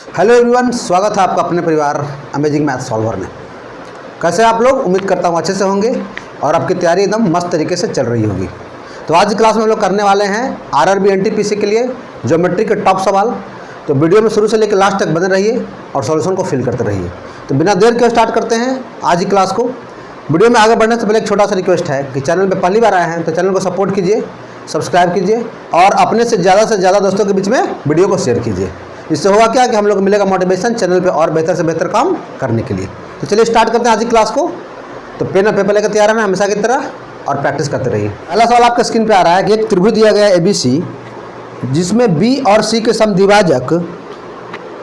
Hello everyone, स्वागत है आपका अपने परिवार अमेजिंग मैथ सॉल्वर में। कैसे आप लोग? उम्मीद करता हूँ अच्छे से होंगे और आपकी तैयारी एकदम मस्त तरीके से चल रही होगी। तो आज की क्लास में हम लोग करने वाले हैं आरआरबी एनटीपीसी के लिए ज्योमेट्री के टॉप सवाल। तो वीडियो में शुरू से लेकर लास्ट तक बने रहिए और सॉल्यूशन को फिल करते रहिए। तो बिना देर के स्टार्ट करते हैं आज की क्लास को। वीडियो में आगे बढ़ने से पहले एक छोटा सा रिक्वेस्ट है कि चैनल पर पहली बार आए हैं तो चैनल को सपोर्ट कीजिए, सब्सक्राइब कीजिए और अपने से ज़्यादा दोस्तों के बीच में वीडियो को शेयर कीजिए। इससे होगा क्या कि हम लोग को मिलेगा मोटिवेशन चैनल पे और बेहतर से बेहतर काम करने के लिए। तो चलिए स्टार्ट करते हैं आज की क्लास को। तो पेन और पेपर लेकर तैयार रहना हमेशा की तरह और प्रैक्टिस करते रहिए। पहला सवाल आपके स्क्रीन पे आ रहा है कि एक त्रिभुज दिया गया है ABC, जिसमें बी और सी के समद्विभाजक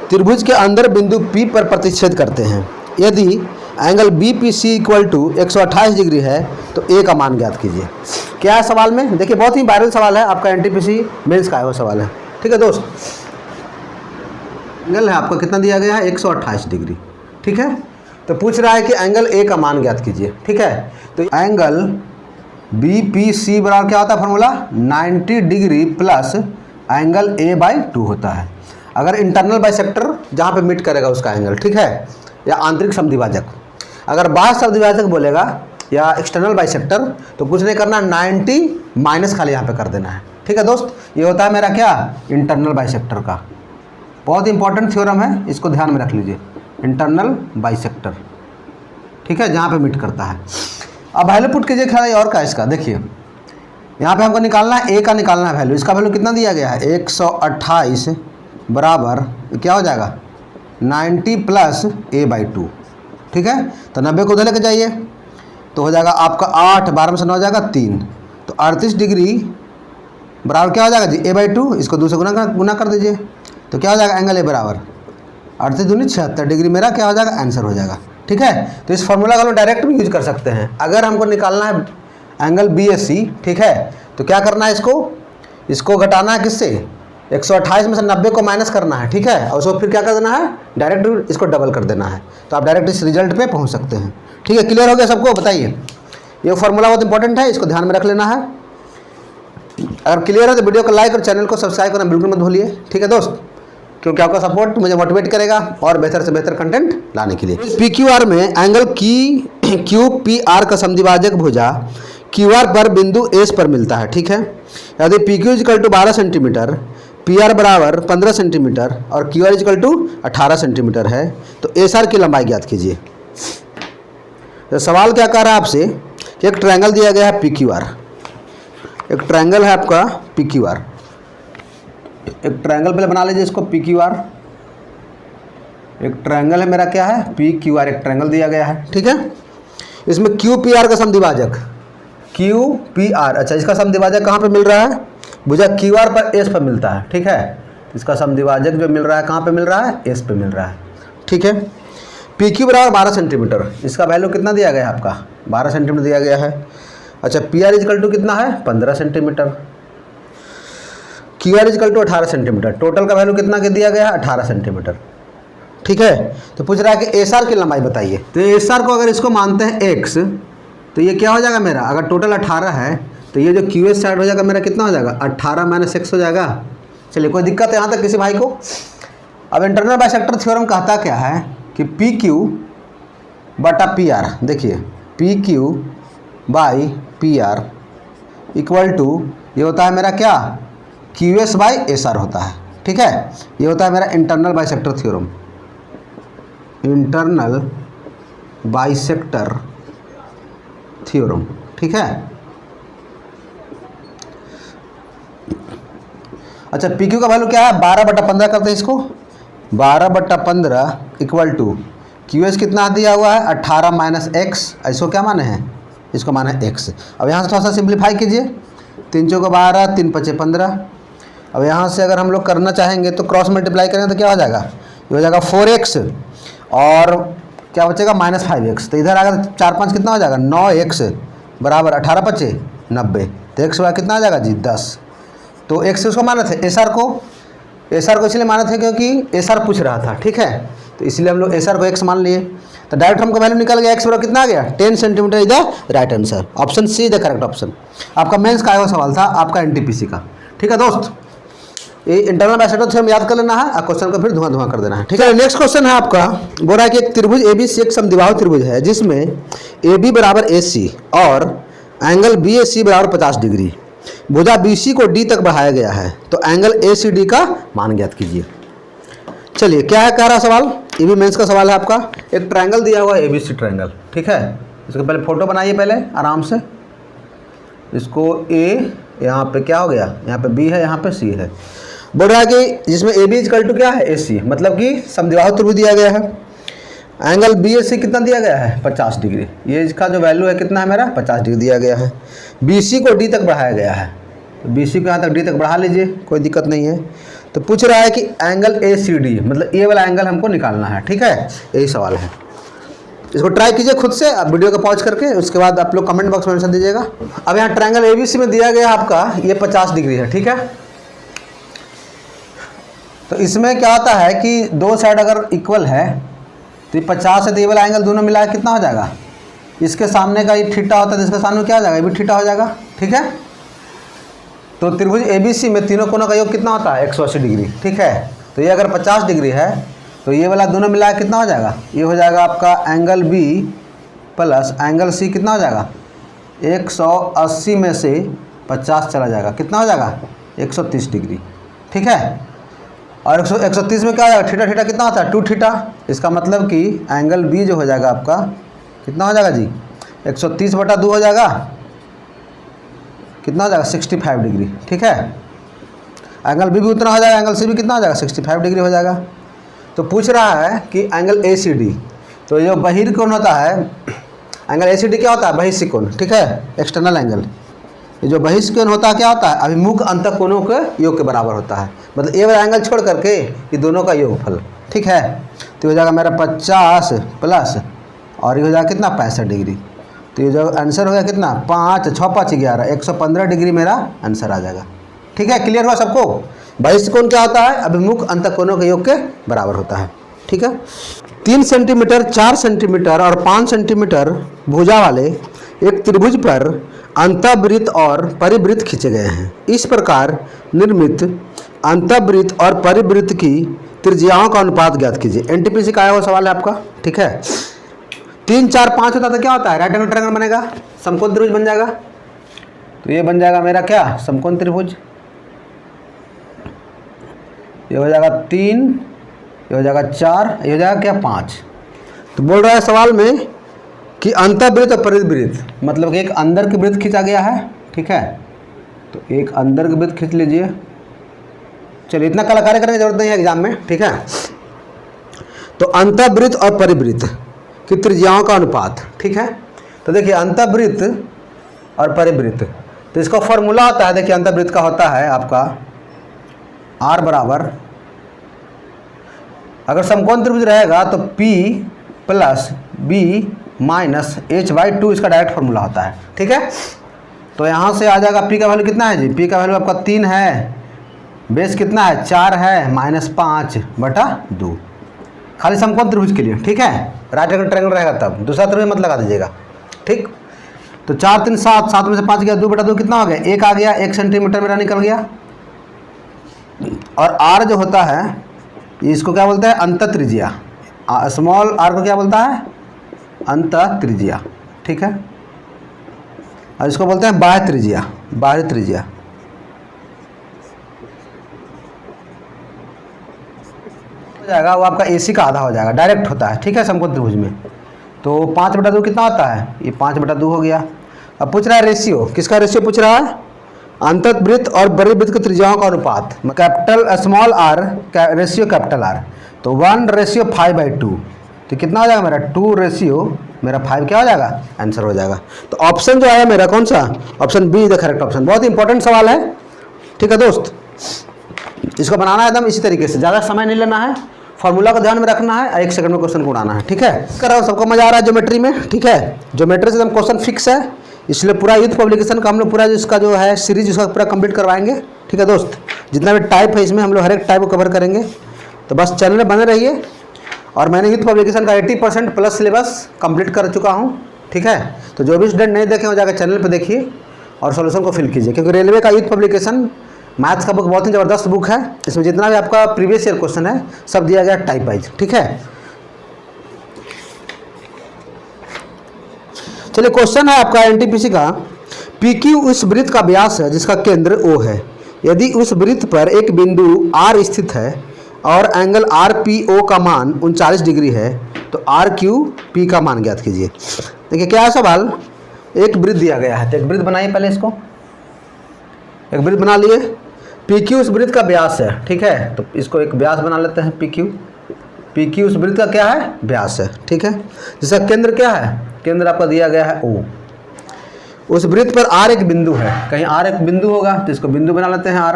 त्रिभुज के अंदर बिंदु P पर प्रतिच्छेद करते हैं। यदि angle BPC equal to 128 degree है तो A का मान ज्ञात कीजिए। क्या है सवाल में? देखिए बहुत ही वायरल सवाल है, आपका NTPC मेंस का है वो सवाल है। ठीक है दोस्त, एंगल है आपका कितना दिया गया है 128 डिग्री। ठीक है, तो पूछ रहा है कि एंगल ए का मान ज्ञात कीजिए। ठीक है, तो एंगल BPC बराबर क्या होता है formula 90 degree plus angle A/2 होता है। अगर इंटरनल बाइसेक्टर जहाँ पे मीट करेगा उसका एंगल, ठीक है, या आंतरिक समद्विभाजक। अगर बाह्य समद्विभाजक बोलेगा या एक्सटर्नल बाइसेक्टर तो कुछ नहीं करना, 90 माइनस खाली यहाँ पे कर देना है। ठीक है दोस्त, ये होता है मेरा क्या इंटरनल बाइसेक्टर का बहुत इंपॉर्टेंट थ्योरम है, इसको ध्यान में रख लीजिए। इंटरनल बाइसेक्टर, ठीक है, जहाँ पे मीट करता है। अब वैल्यू पुट कीजिए खैर और का इसका। देखिए यहाँ पे हमको निकालना है ए का, निकालना है वैल्यू। इसका वैल्यू कितना दिया गया है 128 बराबर क्या हो जाएगा 90 प्लस A/2। ठीक है, तो 90 को उधर लेके जाइए तो हो जाएगा आपका 8, 12 में से 9 हो जाएगा 3, तो 38 डिग्री बराबर क्या हो जाएगा जी A/2। इसको 2 से गुना कर दीजिए तो क्या हो जाएगा एंगल ए बराबर 38 दूनी 76 डिग्री, मेरा क्या हो जाएगा आंसर हो जाएगा। ठीक है, तो इस फॉर्मूला का हम डायरेक्ट भी यूज कर सकते हैं। अगर हमको निकालना है एंगल BSC, ठीक है, तो क्या करना है इसको घटाना है किससे 128 में से 90 को माइनस करना है। ठीक है, और उसको फिर क्या कर देना है डायरेक्ट इसको डबल कर देना है, तो आप डायरेक्ट इस रिजल्ट पे पहुंच सकते हैं। ठीक है, क्लियर हो गया सबको? बताइए, ये फॉर्मूला बहुत इंपॉर्टेंट है, इसको ध्यान में रख लेना है। अगर क्लियर है तो वीडियो को लाइक और चैनल को सब्सक्राइब करना बिल्कुल मत भूलिए। ठीक है दोस्त, क्योंकि आपका सपोर्ट मुझे मोटिवेट करेगा और बेहतर से बेहतर कंटेंट लाने के लिए। PQR में एंगल QPR का समद्विभाजक भुजा QR पर बिंदु S पर मिलता है। ठीक है, यदि PQ equal to 12 centimetre, PR बराबर 15 सेंटीमीटर और QR इक्वल टू 18 सेंटीमीटर है तो SR की लंबाई ज्ञात कीजिए। तो सवाल क्या कह रहा है आपसे कि एक ट्रायंगल दिया गया है PQR, एक ट्रायंगल है आपका PQR। एक ट्रायंगल पहले बना लीजिए इसको PQR। एक ट्रायंगल है मेरा क्या है PQR, एक ट्रायंगल दिया गया है। ठीक है, इसमें QPR का समद्विभाजक QPR, अच्छा इसका समद्विभाजक कहाँ पे मिल रहा है भुजा QR पर S पर मिलता है। ठीक है, इसका समद्विभाजक जो मिल रहा है कहाँ पे मिल रहा है S पे मिल रहा है। ठीक है, PQ बराबर 12 सेंटीमीटर, इसका वैल्यू कितना दिया गया है आपका 12 सेंटीमीटर दिया गया है। अच्छा PR इक्वल टू कितना है 15 centimetre, QR equal to 18 centimetre, total का वैल्यू कितना के दिया गया है 18 सेंटीमीटर। ठीक है, तो पूछ रहा है कि SR की लंबाई बताइए। तो SR को अगर इसको मानते हैं X तो ये क्या हो जाएगा मेरा, अगर टोटल 18 है तो ये जो QS साइड हो जाएगा मेरा कितना हो जाएगा 18 माइनस X हो जाएगा। चलिए, कोई दिक्कत है यहाँ तक किसी भाई को? अब इंटरनल बाइसेक्टर थ्योरम कहता क्या है कि PQ बटा PR, देखिए PQ by PR equal to ये होता है मेरा क्या QS बाई SR होता है। ठीक है, ये होता है मेरा internal bisector theorem, internal bisector theorem. ठीक है, अच्छा PQ का वैल्यू क्या है 12/15 करते हैं इसको, 12/15 इक्वल टू QS कितना दिया हुआ है 18 माइनस X, इसको क्या माने हैं इसको माने X। अब यहाँ से थोड़ा सा सिंप्लीफाई कीजिए, 3 चौको 12, 3 पचे 15। अब यहाँ से अगर हम लोग करना चाहेंगे तो क्रॉस मल्टीप्लाई करेंगे तो क्या हो जाएगा, ये हो जाएगा 4x और क्या बचेगा -5x। तो इधर अगर 4 5 कितना हो जाएगा 9x बराबर 18 पचे 90, तो x कितना आ जाएगा जी 10। तो x उसको माने थे SR को इसलिए माने थे क्योंकि SR पूछ रहा था। ठीक है, तो इसलिए हम लोग SR को x मान लिए, तो डायरेक्ट हमको वैल्यू निकल गया x बराबर कितना आ गया 10 centimetre is the right answer. Option see the correct option. आपका मेंस का आया हुआ सवाल था, आपका NTPC का। ठीक है दोस्त, ये इंटरनल बाइसेक्टर थ्योरम याद कर लेना है और क्वेश्चन को फिर धुआं धुआं कर देना है, ठीक है। नेक्स्ट क्वेश्चन है आपका, बोल रहा है कि एक त्रिभुज एबीसी एक समद्विबाहु त्रिभुज है जिसमें AB बराबर AC और एंगल BAC बराबर 50 डिग्री, भुजा BC को D तक बढ़ाया गया है, तो एंगल ACD का मान ज्ञात कीजिए। चलिए क्या है कह रहा सवाल, ये भी मेंस का सवाल है आपका। एक ट्रायंगल दिया हुआ है ABC ट्रायंगल, ठीक है। इसको पहले फोटो बनाइए पहले आराम से। इसको A, यहाँ पे क्या हो गया, यहाँ पे B है, यहाँ पे C है। बोल रहा है कि जिसमें AB इक्वल टू क्या है AC, मतलब कि समद्विबाहु त्रिभुज दिया गया है। एंगल BAC कितना दिया गया है 50 डिग्री, ये इसका जो वैल्यू है कितना है मेरा 50 डिग्री दिया गया है। BC को D तक बढ़ाया गया है, तो BC को यहाँ तक D तक बढ़ा लीजिए, कोई दिक्कत नहीं है। तो पूछ रहा है कि एंगल ACD मतलब ये वाला एंगल हमको निकालना है, ठीक है, यही सवाल है। इसको ट्राई कीजिए खुद से, आप वीडियो को पॉज करके, उसके बाद आप लोग कमेंट बॉक्स में आंसर दीजिएगा। अब यहाँ ट्रायंगल ABC में दिया गया आपका ये 50 डिग्री है, ठीक है। तो इसमें क्या होता है कि दो साइड अगर इक्वल है तो ये 50 है, तो ये वाला एंगल दोनों मिला कितना हो जाएगा, इसके सामने का ये थीटा होता है, इसके सामने क्या हो जाएगा, ये भी थीटा हो जाएगा, ठीक है। तो त्रिभुज ABC में तीनों कोनों का योग कितना होता है 180 डिग्री, ठीक है। तो ये अगर 50 डिग्री है तो ये वाला दोनों मिला कितना हो जाएगा, ये हो जाएगा आपका angle B plus angle C कितना हो जाएगा 180 में से 50 चला जाएगा, कितना हो जाएगा 130 डिग्री, ठीक है। और 130 में क्या हो जाएगा, थीटा थीटा कितना होता है 2 थीटा, इसका मतलब कि एंगल B जो हो जाएगा आपका कितना हो जाएगा जी 130/2 हो जाएगा, कितना हो जाएगा 65 डिग्री, ठीक है। एंगल B भी उतना हो जाएगा, एंगल C भी कितना हो जाएगा 65 डिग्री हो जाएगा। तो पूछ रहा है कि एंगल ACD, तो जो बहिर्कोण होता है, एंगल ACD क्या होता है बहिष्कोण, ठीक है, एक्सटर्नल एंगल। ये जो बहिष्कोण होता है क्या होता है, अभिमुख अंतःकोणों के योग के बराबर होता है, मतलब ये वाला एंगल छोड़ करके ये दोनों का योगफल, ठीक है। तो हो जाएगा मेरा 50 प्लस और ये हो जाएगा कितना 65 डिग्री। तो ये जो आंसर हो गया कितना 5 6 5 11 115 डिग्री मेरा आंसर आ जाएगा, ठीक है। क्लियर हुआ सबको। बहिष्कोण क्या होता है, अभिमुख अंतःकोणों के योग के बराबर होता है, ठीक है। 3 सेंटीमीटर 4 सेंटीमीटर और 5 सेंटीमीटर भुजा वाले एक त्रिभुज पर अंतःवृत्त और परिवृत्त खींचे गए हैं। इस प्रकार निर्मित अंतःवृत्त और परिवृत्त की त्रिज्याओं का अनुपात ज्ञात कीजिए। NTPC का आया हुआ सवाल है आपका, ठीक है। 3 4 5 होता तो क्या होता है, राइट एंगल ट्रायंगल बनेगा, समकोण त्रिभुज बन जाएगा। तो ये बन जाएगा मेरा क्या समकोण त्रिभुज, ये हो जाएगा 3, ये हो जाएगा 4, ये हो जाएगा क्या 5। तो बोल रहा है सवाल में कि अंतःवृत्त और परिवृत्त, मतलब कि एक अंदर की वृत्त खींचा गया है, ठीक है। तो एक अंदर की वृत्त खींच लीजिए, चलिए इतना कलाकारी करने की जरूरत नहीं है एग्जाम में, ठीक है। तो अंतःवृत्त और परिवृत्त की त्रिज्याओं का अनुपात, ठीक है। तो देखिए अंतःवृत्त और परिवृत्त, तो इसका फॉर्मूला होता है, देखिए अंतःवृत्त का होता है आपका R बराबर, अगर समकोण त्रिभुज रहेगा तो P plus B minus H/2 इसका डायरेक्ट फॉर्मूला होता है, ठीक है। तो यहाँ से आ जाएगा P का वैल्यू कितना है जी, P का वैल्यू आपका 3 है, बेस कितना है 4 है, -5/2 खाली समकोण त्रिभुज के लिए, ठीक है। राइट एंगल ट्रायंगल रहेगा तब दूसरा त्रिभुज मत लगा दीजिएगा, ठीक। तो 4 3 7, 7 में से 5 गया, 2/2 कितना हो गया 1 आ गया, 1 सेंटीमीटर मेरा निकल गया। और R जो होता है इसको क्या बोलते हैं अंतः त्रिज्या, स्मॉल r को क्या बोलता है अंतः त्रिज्या, ठीक है। और इसको बोलते हैं बाह्य त्रिज्या, बाह्य त्रिज्या। हो जाएगा वो आपका AC का आधा हो जाएगा, डायरेक्ट होता है, ठीक है समकोण त्रिभुज में। तो 5/2 कितना होता है, ये 5/2 हो गया। अब पूछ रहा है रेशियो, किसका रेशियो पूछ रहा है, अंतःवृत्त और परिवृत्त की त्रिज्याओं का अनुपात, capital small r ratio capital R। तो 1:5/2, तो कितना हो जाएगा मेरा 2 मेरा 5 क्या हो जाएगा आंसर हो जाएगा। तो ऑप्शन जो आया मेरा कौन सा, option be the correct option. बहुत इंपॉर्टेंट सवाल है, ठीक है दोस्त। इसको बनाना है एकदम इसी तरीके से, ज़्यादा समय नहीं लेना है, फॉर्मूला को ध्यान में रखना है, 1 सेकंड में क्वेश्चन को उड़ाना है, ठीक है। कर रहा हूँ, सबको मजा आ रहा है ज्योमेट्री में, ठीक है। ज्योमेट्री से एकदम क्वेश्चन फिक्स है, इसलिए पूरा यूथ पब्लिकेशन का हम लोग पूरा इसका जो है सीरीज उसका पूरा कंप्लीट करवाएंगे, ठीक है दोस्त। जितना भी टाइप है इसमें हम लोग हर एक टाइप को कवर करेंगे, तो बस चैनल में बने रहिए। और मैंने यूथ पब्लिकेशन का 80% प्लस सिलेबस कंप्लीट कर चुका हूँ, ठीक है। तो जो भी स्टूडेंट नहीं देखे हो जाकर चैनल पर देखिए और सॉल्यूशन को फिल कीजिए, क्योंकि रेलवे का यूथ पब्लिकेशन मैथ्स का बुक बहुत ही ज़बरदस्त बुक है, इसमें जितना भी आपका प्रीवियस ईयर क्वेश्चन है सब दिया गया टाइप वाइज, ठीक है। चलिए क्वेश्चन है आपका एनटीपीसी का, PQ उस वृत्त का व्यास है जिसका केंद्र O है। यदि उस वृत्त पर एक बिंदु R स्थित है और एंगल RPO का मान 39 डिग्री है तो RQP का मान ज्ञात कीजिए। देखिए क्या है सवाल, एक वृत्त दिया गया है तो एक वृत्त बनाइए, पहले इसको एक वृत्त बना लिए। PQ उस वृत्त का व्यास है, ठीक है, तो इसको एक व्यास बना लेते हैं। PQ उस वृत्त का क्या है, व्यास है, ठीक है। जिसका केंद्र क्या है, केंद्र आपका दिया गया है O। उस वृत्त पर R एक बिंदु है, कहीं R एक बिंदु होगा तो इसको बिंदु बना लेते हैं R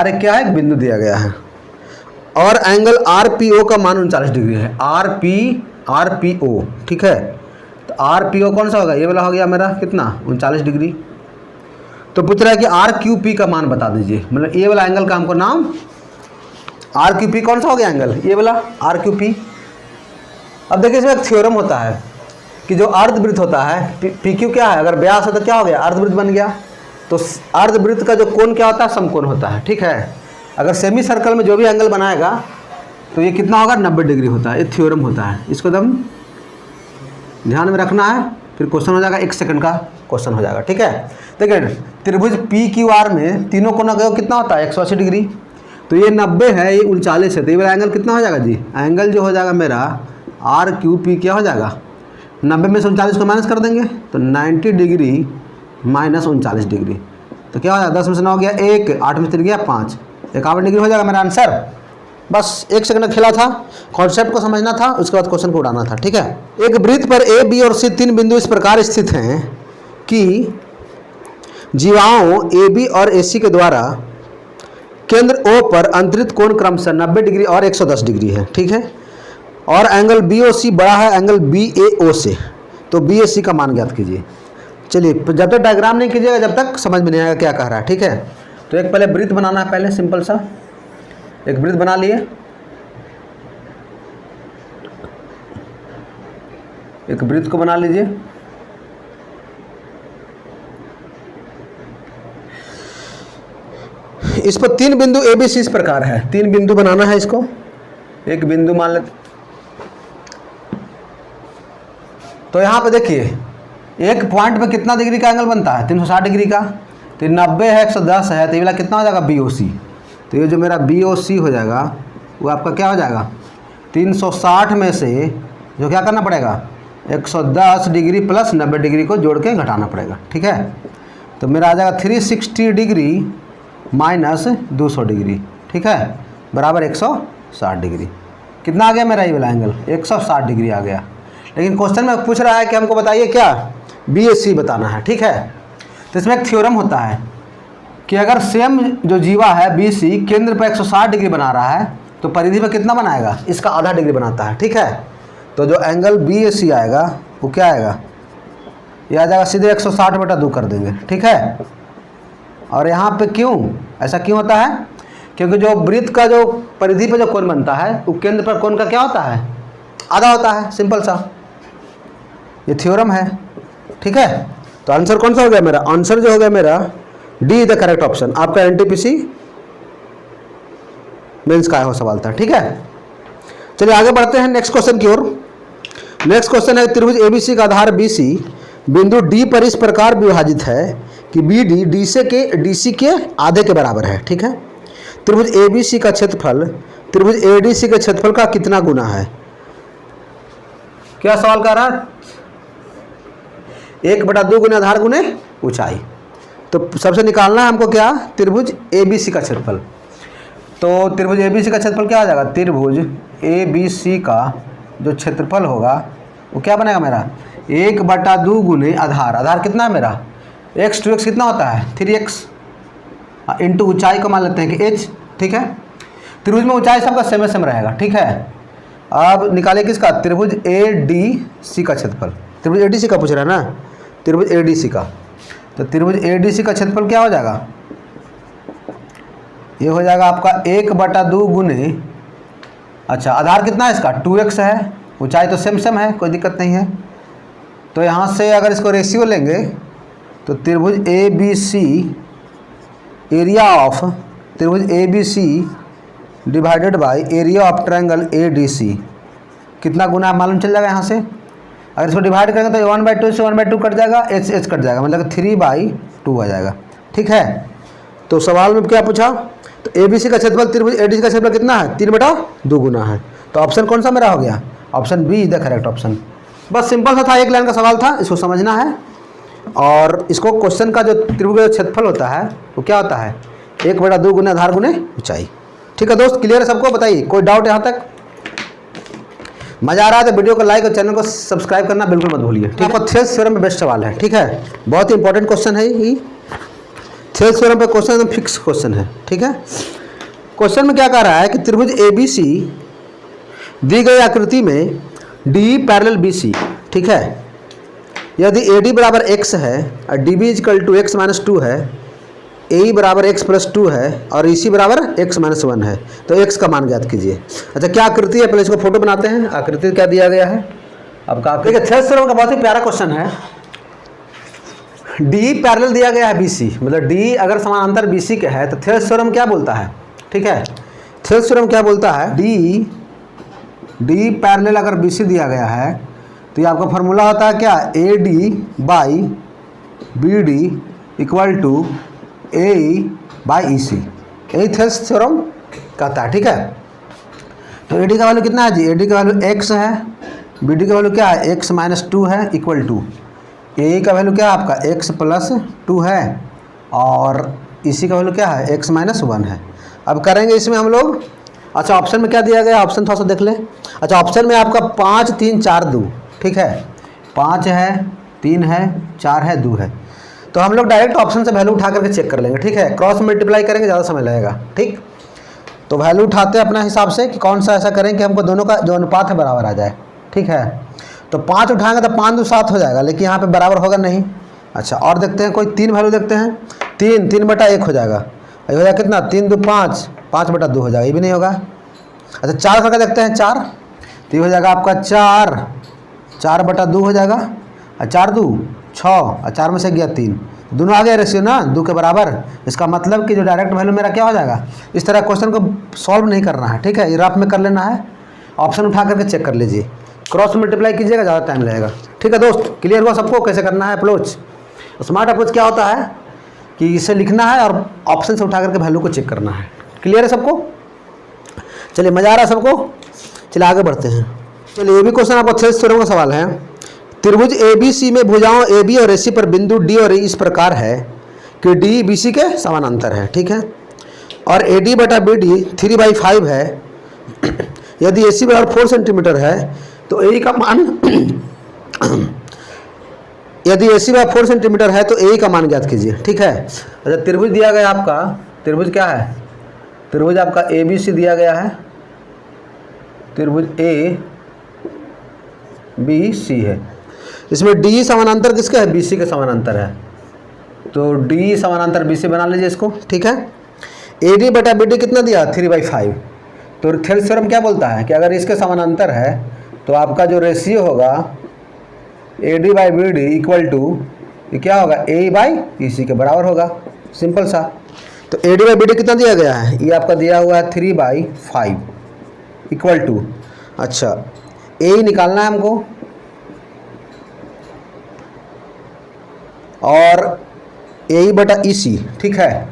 एक क्या है, एक बिंदु दिया गया है। और एंगल RPO का मान 39 डिग्री है, RPO, ठीक है। तो RPO कौन सा होगा, ये वाला हो गया मेरा कितना, 39 डिग्री। तो पूछ रहा है कि RQP का मान बता दीजिए, मतलब ये वाला एंगल का हमको नाम RQP कौन सा हो गया एंगल, ये वाला RQP। अब देखिए इसमें एक थ्योरम होता है कि जो अर्धवृत्त होता है, PQ क्या है, अगर व्यास है तो क्या हो गया, अर्धवृत्त बन गया। तो अर्धवृत्त का जो कोण क्या होता है, समकोण होता है, ठीक है। अगर सेमी सर्कल में जो भी एंगल बनाएगा तो ये कितना होगा, 90 डिग्री होता है। ये थ्योरम होता है, इसको एकदम ध्यान में रखना है, फिर क्वेश्चन हो जाएगा 1 सेकंड का क्वेश्चन हो जाएगा, ठीक है। देखिए त्रिभुज PQR में तीनों कोना का कितना होता है, 180 डिग्री। तो ये 90 है, ये 39 है, तो ये वाला एंगल कितना हो जाएगा जी, एंगल जो हो जाएगा मेरा RQP क्या हो जाएगा, 90 में से 39 को माइनस कर देंगे तो 90 डिग्री माइनस 39 डिग्री, तो क्या हो जाएगा, 10 में से 9 हो गया 1, 8 में 3 गया 5, 51 डिग्री हो जाएगा मेरा आंसर। बस 1 सेकंड खेला था, कॉन्सेप्ट को समझना था, उसके बाद क्वेश्चन को उड़ाना था, ठीक है। एक वृत्त पर A, B और C 3 बिंदु इस प्रकार स्थित हैं कि जीवाओं AB और AC के द्वारा केंद्र O पर अंतरित कोण क्रमशः 90 डिग्री और 110 डिग्री है, ठीक है। और एंगल BOC बड़ा है एंगल BAO से, तो BAC का मान ज्ञात कीजिए। चलिए जब तक डायग्राम नहीं कीजिएगा जब तक समझ में नहीं आएगा क्या कह रहा है, ठीक है। तो एक पहले वृत्त बनाना है, पहले सिंपल सा एक वृत्त बना लिए। एक वृत्त को बना लीजिए। इस पर 3 बिंदु ABC इस प्रकार है, 3 बिंदु बनाना है इसको। एक बिंदु मान लेते, तो यहाँ पे देखिए एक पॉइंट पे कितना डिग्री का एंगल बनता है, 360 डिग्री का। तो 90 है, 110 है, तो ये वाला कितना हो जाएगा, BOC। तो ये जो मेरा BOC हो जाएगा वो आपका क्या हो जाएगा, 360 में से जो क्या करना पड़ेगा, 110 डिग्री प्लस 90 डिग्री को जोड़ के घटाना पड़ेगा, ठीक है। तो मेरा आ जाएगा 360 डिग्री माइनस 200 डिग्री, ठीक है, बराबर 160 डिग्री। कितना आ गया मेरा ये वाला एंगल, 160 डिग्री आ गया। लेकिन क्वेश्चन में पूछ रहा है कि हमको बताइए क्या, BAC बताना है, ठीक है। तो इसमें एक थ्योरम होता है कि अगर सेम जो जीवा है BC केंद्र पर 160 डिग्री बना रहा है तो परिधि पर कितना बनाएगा, इसका आधा डिग्री बनाता है, ठीक है। तो जो एंगल BAC आएगा वो क्या आएगा, ये आ जाएगा सीधे 160/2 कर देंगे, ठीक है। और यहाँ पे क्यों ऐसा क्यों होता है, क्योंकि जो वृत्त का जो परिधि पर जो कोण बनता है वो केंद्र पर कोण का क्या होता है, आधा होता है, सिंपल सा ये थ्योरम है, ठीक है। तो आंसर कौन सा हो गया मेरा, आंसर जो हो गया मेरा डी द करेक्ट ऑप्शन। आपका एनटीपीसी मेंस का हो सवाल था, ठीक है। चलिए आगे बढ़ते हैं नेक्स्ट क्वेश्चन की ओर। नेक्स्ट क्वेश्चन है त्रिभुज ABC का आधार BC बिंदु D पर इस प्रकार विभाजित है कि BD DC के आधे के बराबर है, ठीक है। त्रिभुज ABC का क्षेत्रफल त्रिभुज ADC के क्षेत्रफल का कितना गुना है, क्या सवाल कर रहा है, 1/2 गुने आधार गुने ऊंचाई। तो सबसे निकालना है हमको क्या, त्रिभुज ABC का क्षेत्रफल। तो त्रिभुज ABC का क्षेत्रफल क्या हो जाएगा, त्रिभुज ABC का जो क्षेत्रफल होगा वो क्या बनेगा मेरा, 1/2 गुने आधार। आधार कितना है मेरा, x to x कितना होता है 3x, इंटू ऊंचाई को मान लेते हैं कि h, ठीक है। त्रिभुज में ऊंचाई सबका सेम रहेगा, ठीक है। अब निकाले किसका, त्रिभुज ADC का क्षेत्रफल। त्रिभुज ADC का पूछ रहा है ना, त्रिभुज ADC का। तो त्रिभुज ADC का क्षेत्रफल क्या हो जाएगा, ये हो जाएगा आपका 1/2 गुने, अच्छा आधार कितना है इसका 2x है, ऊंचाई तो सेम है, कोई दिक्कत नहीं है। तो यहाँ से अगर इसको रेशियो लेंगे तो त्रिभुज A B C, area of त्रिभुज A B C divided by area of triangle A D C कितना गुना मालूम चल जाएगा यहाँ से। अगर इसको डिवाइड करेंगे तो 1/2 से 1/2 कट जाएगा, एच एच कट जाएगा, मतलब 3/2 आ जाएगा। ठीक है, तो सवाल में क्या पूछा, तो ए बी सी का क्षेत्रफल त्रिभुज ए डी सी का क्षेत्रफल कितना है, 3/2 गुना है। तो ऑप्शन कौन सा मेरा हो गया, option B is the correct option. बस सिंपल सा था, एक लाइन का सवाल था, इसको समझना है। और इसको क्वेश्चन का जो त्रिभुज का क्षेत्रफल होता है वो क्या होता है, 1/2 गुना आधार गुने ऊंचाई। ठीक है दोस्त, क्लियर है सबको, बताइए कोई डाउट यहाँ तक। मजा आ रहा है तो वीडियो को लाइक और चैनल को सब्सक्राइब करना बिल्कुल मत भूलिए। ठीक है, थेल्स थ्योरम में बेस्ट सवाल है। ठीक है, बहुत ही इंपॉर्टेंट क्वेश्चन है ये, थेल्स थ्योरम पे क्वेश्चन एकदम फिक्स क्वेश्चन है। ठीक है, क्वेश्चन में क्या कह रहा है कि त्रिभुज ए बी सी दी गई आकृति में डी पैरेलल बी सी। ठीक है, यदि ए डी बराबर एक्स है और D B equal to x minus 2 है, ए बराबर एक्स प्लस 2 है और ई सी बराबर एक्स माइनस 1 है, तो एक्स का मान ज्ञात कीजिए। अच्छा, क्या आकृति है, पहले इसको फोटो बनाते हैं। आकृति क्या दिया गया है आपका, देखिए थेल्स थ्योरम का बहुत ही प्यारा क्वेश्चन है। डी पैरेलल दिया गया है बी सी, मतलब डी अगर समानांतर बी सी के है तो थेल्स थ्योरम क्या बोलता है। ठीक है, थेल्स थ्योरम क्या बोलता है, डी पैरेलल अगर बी सी दिया गया है तो ये आपका फॉर्मूला होता है क्या, A D by B D equal to A by E C, यही थेल्स थ्योरम कहता है। ठीक है, तो ए डी का वैल्यू कितना है जी, ए डी का वैल्यू एक्स है, बी डी का वैल्यू क्या है, एक्स माइनस 2 है, इक्वल टू ए का वैल्यू क्या है आपका एक्स प्लस 2 है और ई सी का वैल्यू क्या है, एक्स माइनस 1 है। अब करेंगे इसमें हम लोग, अच्छा ऑप्शन में क्या दिया गया, ऑप्शन थोड़ा सा देख लें। अच्छा, ऑप्शन में आपका 5 3 4 2, ठीक है, 5 है, 3 है, 4 है, 2 है। तो हम लोग डायरेक्ट ऑप्शन से वैल्यू उठा करके चेक कर लेंगे। ठीक है, क्रॉस मल्टीप्लाई करेंगे, ज़्यादा समय लगेगा। ठीक, तो वैल्यू उठाते हैं अपना हिसाब से कि कौन सा ऐसा करें कि हमको दोनों का जो अनुपात है बराबर आ जाए। ठीक है, तो 5 उठाएंगे तो 5 2 7 हो जाएगा, लेकिन यहाँ पे बराबर होगा नहीं। अच्छा, और देखते हैं कोई 3 वैल्यू देखते हैं, 3/1 हो जाएगा, ये हो जाएगा कितना, 3 2 5, 5/2 हो जाएगा, ये भी नहीं होगा। अच्छा, 4 करके देखते हैं, 4, तो ये हो जाएगा आपका 4/2 हो जाएगा, और 4 2 6 और 4 में से गया 3, दोनों आ गए रेशियो ना 2 के बराबर। इसका मतलब कि जो डायरेक्ट वैल्यू मेरा क्या हो जाएगा, इस तरह क्वेश्चन को सॉल्व नहीं करना है। ठीक है, ये रफ में कर लेना है, ऑप्शन उठा करके चेक कर लीजिए, क्रॉस मल्टीप्लाई कीजिएगा, ज़्यादा टाइम लगेगा। ठीक है दोस्त, क्लियर हुआ सबको कैसे करना है अप्रोच। स्मार्ट अप्रोच क्या होता है कि इसे लिखना है और ऑप्शन से उठा करके वैल्यू को चेक करना है। क्लियर है सबको, चलिए मज़ा आ रहा है सबको, चलिए आगे बढ़ते हैं। चलिए ये भी क्वेश्चन आपको थेल्स थ्योरम का सवाल है। त्रिभुज ए बी सी में भुजाओं ए बी और ए सी पर बिंदु डी और ई इस प्रकार है कि डी बी सी के समानांतर है। ठीक है, और ए डी बटा बी डी 3/5 है। यदि ए सी बराबर 4 सेंटीमीटर है तो ए का मान यदि ए सी बराबर 4 सेंटीमीटर है तो ए का मान ज्ञात कीजिए। ठीक है, अच्छा त्रिभुज दिया गया आपका, त्रिभुज क्या है, त्रिभुज आपका ए बी सी दिया गया है, त्रिभुज ए बी सी है। इसमें डी समानांतर किसके है, बी सी के समानांतर है, तो डी समानांतर बी सी बना लीजिए इसको। ठीक है, ए डी बटा बी डी कितना दिया, 3/5। तो थेल्स थ्योरम क्या बोलता है कि अगर इसके समानांतर है तो आपका जो रेशियो होगा A D by B D equal to ये क्या होगा, ए बाई ई सी के बराबर होगा, सिंपल सा। तो A D by B D कितना दिया गया है, ये आपका दिया हुआ है 3/5 इक्वल टू, अच्छा ए निकालना है हमको, और ए बटा ई सी। ठीक है,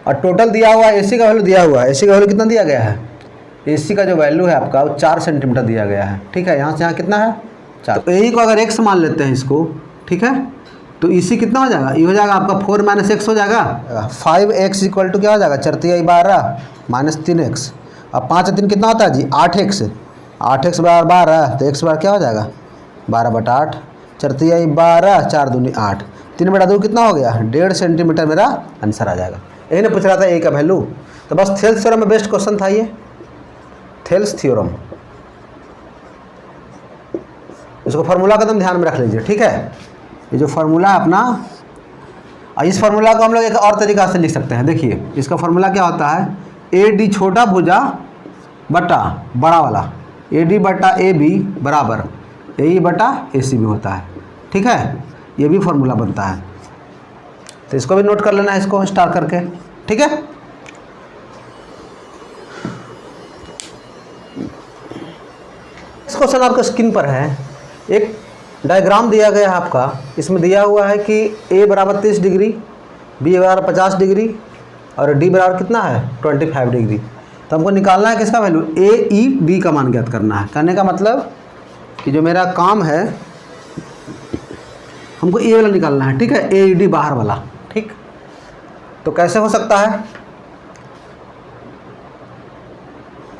और टोटल दिया हुआ है, ए सी का वैल्यू दिया हुआ है, ए सी का वैल्यू कितना दिया गया है, ए सी का जो वैल्यू है आपका वो 4 सेंटीमीटर दिया गया है। ठीक है, यहाँ से यहाँ कितना है 4, तो ए को अगर x मान लेते हैं इसको, ठीक है, तो ई सी कितना हो जाएगा, ये हो जाएगा आपका 4 - x हो जाएगा, 5x इक्वल टू क्या हो जाएगा, 4 × 12 - 3x, अब 5 3 कितना होता है जी 8x, 8x बराबर 12, तो x बराबर क्या हो जाएगा 12/8, 4 × 12 4 दूनी 8, 3/2 कितना हो गया 1.5 सेंटीमीटर मेरा आंसर आ जाएगा। यही ने पूछ रहा था ए का वैल्यू, तो बस थेल्स थ्योरम में बेस्ट क्वेश्चन था ये, थेल्स थ्योरम, इसको फार्मूला का एकदम ध्यान में रख लीजिए। ठीक है, ये जो फार्मूला है अपना, इस फार्मूला को हम लोग एक और तरीका से लिख सकते हैं। देखिए इसका फार्मूला क्या होता है, ए डी छोटा भुजा बटा बड़ा वाला ए डी बटा ए बी बराबर ए ई बटा ए सी बी होता है। ठीक है, ये भी फार्मूला बनता है। तो इसको भी नोट कर लेना है, इसको स्टार करके, ठीक है। इस क्वेश्चन आपका स्क्रीन पर है, एक डायग्राम दिया गया है आपका, इसमें दिया हुआ है कि ए बराबर 30 डिग्री, बी बराबर 50 डिग्री और डी बराबर कितना है 25 डिग्री। तो हमको निकालना है किसका वैल्यू, ए ई डी का मान ज्ञात करना है। कहने का मतलब कि जो मेरा काम है हमको ए वाला निकालना है, ठीक है, ए ई डी बाहर वाला, ठीक। तो कैसे हो सकता है,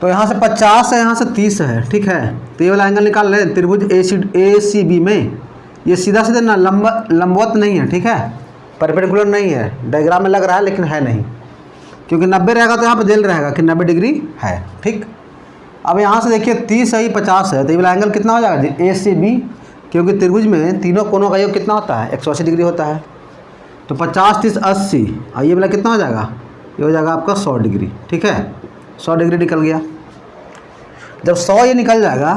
तो यहाँ से 50 है, यहाँ से 30 है, ठीक है। तो ये वाला एंगल निकाल रहे हैं, त्रिभुज ए सी बी में ये सीधा सीधा ना लंबवत नहीं है, ठीक है, परपेंडिकुलर नहीं है, डायग्राम में लग रहा है लेकिन है नहीं, क्योंकि 90 रहेगा तो यहाँ पे दिल रहेगा कि 90 डिग्री है, ठीक। अब यहाँ से देखिए 30 है, 50 है, तो ये वाला एंगल कितना हो जाएगा जी, ए सी बी, क्योंकि त्रिभुज में तीनों कोनों का योग कितना होता है 180 डिग्री होता है। तो 50 30 80 और ये वाला कितना हो जाएगा, ये हो जाएगा आपका 100 डिग्री, ठीक है, 100 डिग्री निकल गया। जब 100 ये निकल जाएगा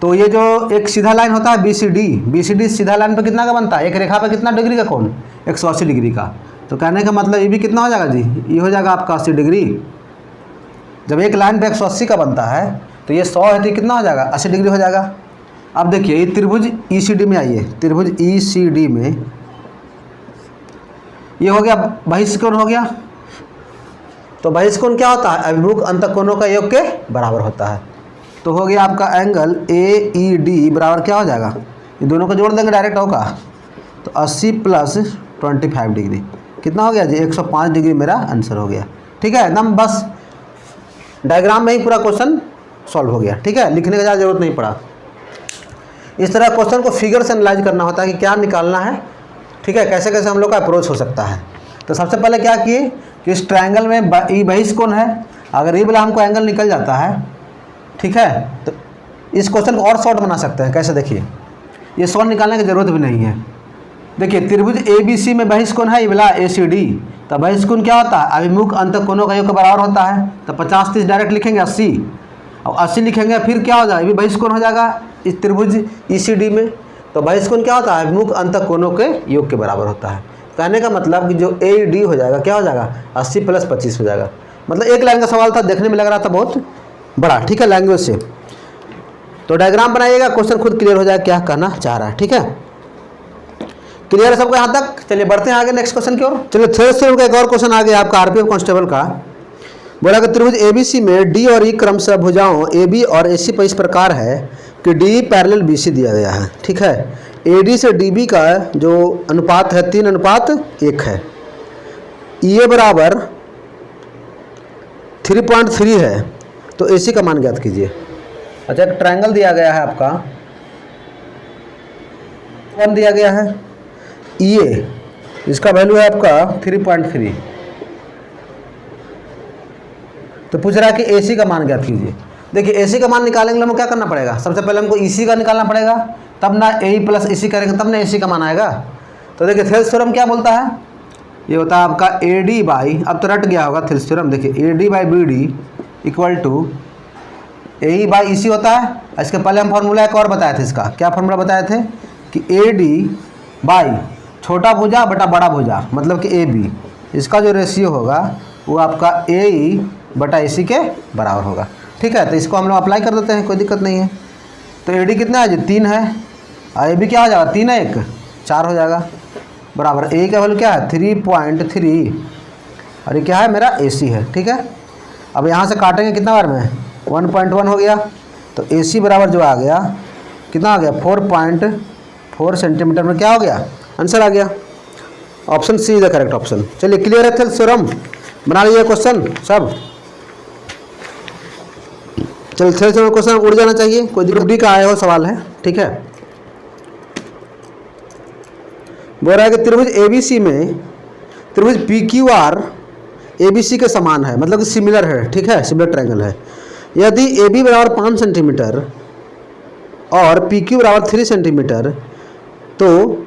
तो ये जो एक सीधा लाइन होता है बी सी डी सीधा लाइन पे कितना का बनता है, एक रेखा पे कितना डिग्री का कोण, 180 डिग्री का। तो कहने का मतलब ये भी कितना हो जाएगा जी, ये हो जाएगा आपका 80 डिग्री। जब एक लाइन पे 180 का बनता है तो ये 100 है तो कितना हो जाएगा 80 डिग्री हो जाएगा। अब देखिए ये त्रिभुज ई सी डी में आइए, त्रिभुज ई सी डी में ये हो गया बहिष्कोण हो गया। तो बहिष्कोण क्या होता है, अभिमुख अंतःकोणों का योग के बराबर होता है। तो हो गया आपका एंगल ए ई डी बराबर क्या हो जाएगा, ये दोनों को जोड़ देंगे डायरेक्ट होगा, तो 80 प्लस 25 डिग्री कितना हो गया जी 105 डिग्री मेरा आंसर हो गया, ठीक है। एकदम बस डायग्राम में ही पूरा क्वेश्चन सॉल्व हो गया, ठीक है, लिखने का ज़्यादा जरूरत नहीं पड़ा। इस तरह क्वेश्चन को फिगर से एनालाइज करना होता है कि क्या निकालना है, ठीक है, कैसे कैसे हम लोग का अप्रोच हो सकता है। तो सबसे पहले क्या किए कि इस ट्रायंगल में ई बहिष्कोण है, अगर ये वाला हमको एंगल निकल जाता है, ठीक है, तो इस क्वेश्चन को और शॉर्ट बना सकते हैं। कैसे, देखिए ये शॉर्ट निकालने की जरूरत भी नहीं है। देखिए त्रिभुज ए बी सी में बहिष्कोण है, ये वाला ए सी डी, तो बहिष्कोण क्या होता है, अभिमुख अंतःकोणों का योग के बराबर होता है। तो 50 30 डायरेक्ट लिखेंगे 80 और 80 लिखेंगे, फिर क्या हो जाएगा, ये भी बहिष्कोण हो जाएगा इस त्रिभुज ई सी डी में। तो बहिष्कोण क्या होता है, अभिमुख अंतःकोणों के योग के बराबर होता है। कहने का मतलब कि जो ए डी हो जाएगा क्या हो जाएगा 80 प्लस 25 हो जाएगा। मतलब एक लाइन का सवाल था, देखने में लग रहा था बहुत बड़ा, ठीक है, लैंग्वेज से। तो डायग्राम बनाइएगा, क्वेश्चन खुद क्लियर हो जाएगा क्या कहना चाह रहा है, ठीक है। क्लियर है सबको यहाँ तक। चलिए बढ़ते हैं आगे नेक्स्ट क्वेश्चन की ओर। चलिए थर्ड स्टैंडर्ड का एक और क्वेश्चन आ गया आपका आरपीएफ कांस्टेबल का। बोला कि त्रिभुज एबीसी में डी और ई क्रमशः भुजाओं ए बी और ए सी पर इस प्रकार है कि डी पैरेलल बी सी दिया गया है, ठीक है। ए डी से डी बी का जो अनुपात है 3:1 है। ई ए बराबर 3.3 है, तो ए सी का मान ज्ञात कीजिए। अच्छा, एक ट्रायंगल दिया गया है आपका, वन दिया गया है ई ए, इसका वैल्यू है आपका 3.3। तो पूछ रहा है कि ए सी का मान ज्ञात कीजिए। देखिए ए सी का मान निकालेंगे हमको क्या करना पड़ेगा, सबसे पहले हमको ई सी का निकालना पड़ेगा, तब ना ए प्लस ई सी करेंगे तब ना ए सी का मान आएगा। तो देखिए थेल्स थ्योरम क्या बोलता है, ये होता है आपका ए डी बाई, अब तो रट गया होगा थेल्स थ्योरम, देखिए A D by B D equal to A E by E C होता है। इसके पहले हम फॉर्मूला एक और बताए थे, इसका क्या फॉर्मूला बताए थे कि ए डी बाई छोटा भुजा बटा बड़ा भुजा, मतलब कि ए बी, इसका जो रेशियो होगा वो आपका ए ई बटा ए सी के बराबर होगा, ठीक है। तो इसको हम लोग अप्लाई कर देते हैं, कोई दिक्कत नहीं है। तो ए डी कितना है जी 3 है, और ए बी क्या हो जाएगा 3 है 1 4 हो जाएगा, बराबर ए का वैल्यू क्या है 3.3 और ये क्या है मेरा ए सी है, ठीक है। अब यहाँ से काटेंगे कितना बार में 1.1 हो गया, तो ए सी बराबर जो आ गया कितना आ गया 4.4 सेंटीमीटर में क्या हो गया आंसर आ गया। Option C is the correct option. चलिए क्लियर है थेल्स थ्योरम, बना लीजिए क्वेश्चन सब। चलिए थेल्स थ्योरम क्वेश्चन उड़ जाना चाहिए, कोई ग्रुप डी का आया हो सवाल है, ठीक है। बोल रहा है कि त्रिभुज एबीसी में त्रिभुज P Q R A B C के समान है, मतलब कि सिमिलर है, ठीक है, सिमिलर ट्रायंगल है। यदि ए बी बराबर 5 सेंटीमीटर और पी क्यू बराबर 3 सेंटीमीटर, तो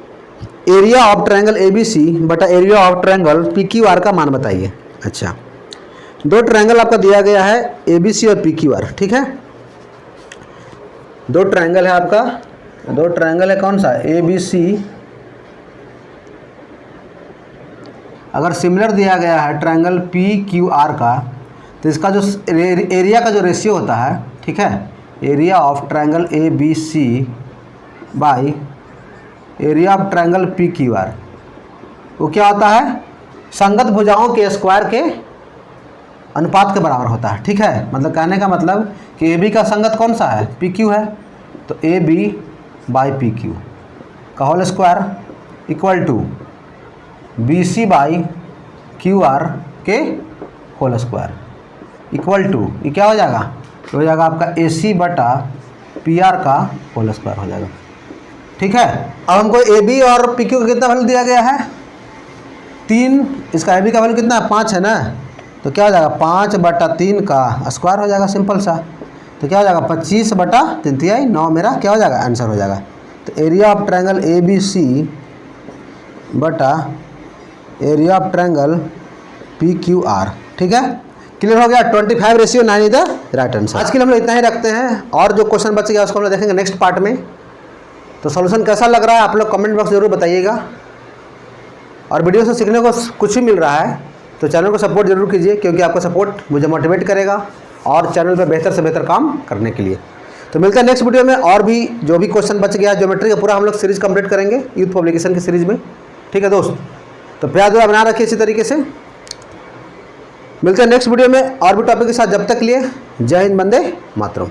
area of triangle A B C बटा area of triangle P Q R का मान बताइए। अच्छा, दो ट्रायंगल आपका दिया गया है ए बी सी और पी क्यू आर, ठीक है। दो ट्रायंगल है आपका, दो ट्रायंगल है कौन सा ए बी सी अगर सिमिलर दिया गया है ट्रायंगल पी क्यू आर का, तो इसका जो एरिया का जो रेशियो होता है, ठीक है, area of triangle A B C by area of triangle P Q R, वो क्या होता है, संगत भुजाओं के स्क्वायर के अनुपात के बराबर होता है। ठीक है, मतलब कहने का मतलब कि ए बी का संगत कौन सा है, पी क्यू है, तो A B by P Q का whole square equal to B C by Q R के होल स्क्वायर इक्वल टू, ये क्या हो जाएगा, हो जाएगा आपका ए सी बटा पी आर का होल स्क्वायर हो जाएगा। ठीक है, अब हमको ए बी और पी क्यू का कितना वैल्यू दिया गया है, 3, इसका ए बी का वैल्यू कितना है, 5 है ना, तो क्या हो जाएगा 5/3 का स्क्वायर हो जाएगा, सिंपल सा। तो क्या हो जाएगा 25/3 9 मेरा क्या हो जाएगा, आंसर हो जाएगा। तो area of triangle A B C बटा area of triangle P Q R. ठीक है, क्लियर हो गया। 25:9 इज द राइट आंसर। आज के लिए हम लोग इतना ही रखते हैं, और जो क्वेश्चन बच गया उसको हम लोग देखेंगे नेक्स्ट पार्ट में। तो सॉल्यूशन कैसा लग रहा है आप लोग कमेंट बॉक्स जरूर बताइएगा, और वीडियो से सीखने को कुछ भी मिल रहा है तो चैनल को सपोर्ट जरूर कीजिए, क्योंकि आपका सपोर्ट मुझे मोटिवेट करेगा और चैनल पर बेहतर से बेहतर काम करने के लिए। तो मिलते हैं नेक्स्ट वीडियो में, और भी जो भी क्वेश्चन बच गया ज्योमेट्री का पूरा हम लोग सीरीज कंप्लीट करेंगे यूथ पब्लिकेशन की सीरीज में। ठीक है दोस्त, तो प्यार दुआ बना रखिए इसी तरीके से। मिलते हैं नेक्स्ट वीडियो में और भी टॉपिक के साथ, जब तक लिए जय हिंद, वंदे मातरम।